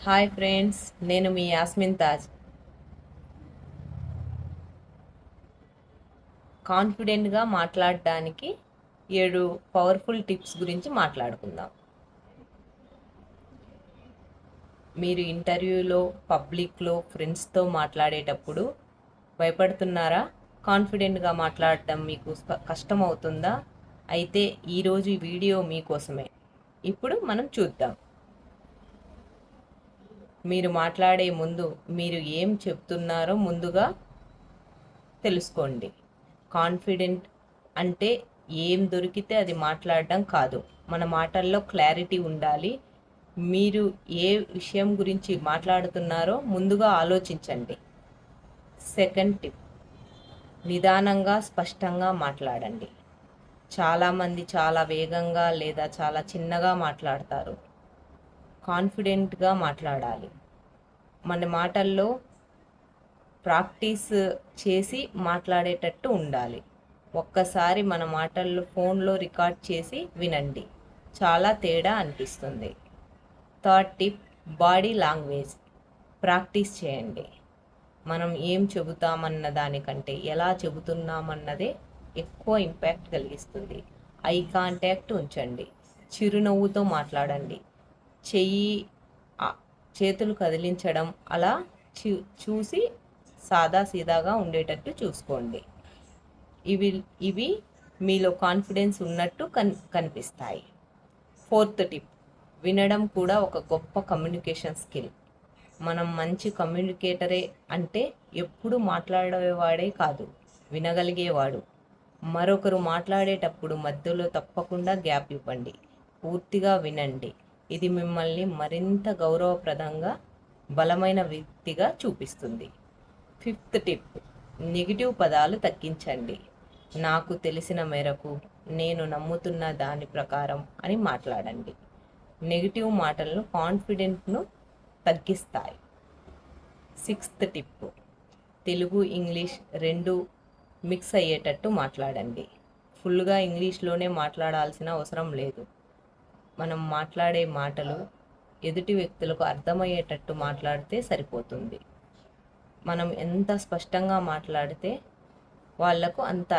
Hi friends, నేను మీ యాస్మిన్ తాజ్. కాన్ఫిడెంట్గా మాట్లాడడానికి 7 పవర్ఫుల్ టిప్స్ గురించి మాట్లాడుకుందాం. మీరు ఇంటర్వ్యూలో, పబ్లిక్లో, ఫ్రెండ్స్తో మాట్లాడేటప్పుడు భయపడుతున్నారా? కాన్ఫిడెంట్గా మాట్లాడటం మీకు కష్టమవుతుందా? అయితే ఈరోజు ఈ వీడియో మీకోసమే. ఇప్పుడు మనం చూద్దాం. మీరు మాట్లాడే ముందు మీరు ఏం చెప్తున్నారో ముందుగా తెలుసుకోండి. కాన్ఫిడెంట్ అంటే ఏం దొరికితే అది మాట్లాడడం కాదు. మన మాటల్లో క్లారిటీ ఉండాలి. మీరు ఏ విషయం గురించి మాట్లాడుతున్నారో ముందుగా ఆలోచించండి. సెకండ్ టిప్, నిదానంగా స్పష్టంగా మాట్లాడండి. చాలామంది చాలా వేగంగా లేదా చాలా చిన్నగా మాట్లాడతారు. కాన్ఫిడెంట్గా మాట్లాడాలి. మన మాటల్లో ప్రాక్టీస్ చేసి మాట్లాడేటట్టు ఉండాలి. ఒక్కసారి మన మాటల్లో ఫోన్లో రికార్డ్ చేసి వినండి, చాలా తేడా అనిపిస్తుంది. Third tip, body language practice చేయండి. మనం ఏం చెబుతామన్న దానికంటే ఎలా చెబుతున్నామన్నదే ఎక్కువ ఇంపాక్ట్ కలిగిస్తుంది. ఐ కాంటాక్ట్ ఉంచండి, చిరునవ్వుతో మాట్లాడండి, చెయ్యి చేతులు కదిలించడం అలా చూసి సాదాసీదాగా ఉండేటట్టు చూసుకోండి. ఇవి ఇవి మీలో కాన్ఫిడెన్స్ ఉన్నట్టు కనిపిస్తాయి. ఫోర్త్ టిప్, వినడం కూడా ఒక గొప్ప కమ్యూనికేషన్ స్కిల్. మనం మంచి కమ్యూనికేటరే అంటే ఎప్పుడు మాట్లాడేవాడే కాదు, వినగలిగేవాడు. మరొకరు మాట్లాడేటప్పుడు మధ్యలో తప్పకుండా గ్యాప్ ఇవ్వండి, పూర్తిగా వినండి. ఇది మిమ్మల్ని మరింత గౌరవప్రదంగా, బలమైన వ్యక్తిగా చూపిస్తుంది. ఫిఫ్త్ టిప్, నెగిటివ్ పదాలు తగ్గించండి. నాకు తెలిసిన మేరకు, నేను నమ్ముతున్న దాని ప్రకారం అని మాట్లాడండి. నెగిటివ్ మాటలను కాన్ఫిడెంట్ను తగ్గిస్తాయి. సిక్స్త్ టిప్, తెలుగు ఇంగ్లీష్ రెండు మిక్స్ అయ్యేటట్టు మాట్లాడండి. ఫుల్గా ఇంగ్లీష్లోనే మాట్లాడాల్సిన అవసరం లేదు. మనం మాట్లాడే మాటలు ఎదుటి వ్యక్తులకు అర్థమయ్యేటట్టు మాట్లాడితే సరిపోతుంది. మనం ఎంత స్పష్టంగా మాట్లాడితే వాళ్లకు అంత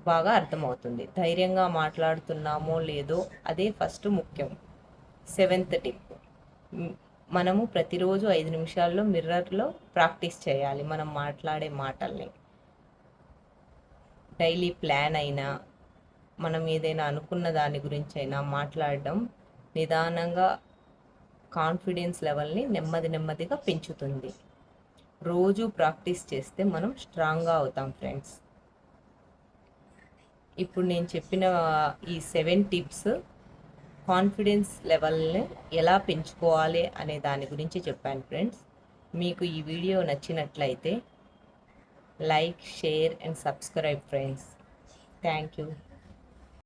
బాగా అర్థమవుతుంది. ధైర్యంగా మాట్లాడుతున్నామో లేదో అదే ఫస్ట్ ముఖ్యం. సెవెంత్ టిప్, మనము ప్రతిరోజు 5 నిమిషాల్లో మిర్రర్లో ప్రాక్టీస్ చేయాలి మనం మాట్లాడే మాటల్ని. డైలీ ప్లాన్ అయినా, మనం ఏదైనా అనుకున్న దాని గురించి అయినా మాట్లాడడం నిదానంగా కాన్ఫిడెన్స్ లెవెల్ని నెమ్మదిగా పెంచుతుంది. రోజు ప్రాక్టీస్ చేస్తే మనం స్ట్రాంగ్గా అవుతాం ఫ్రెండ్స్. ఇప్పుడు నేను చెప్పిన ఈ 7 టిప్స్ కాన్ఫిడెన్స్ లెవెల్ని ఎలా పెంచుకోవాలి అనే దాని గురించి చెప్పాను ఫ్రెండ్స్. మీకు ఈ వీడియో నచ్చినట్లయితే like, share and subscribe friends. Thank you.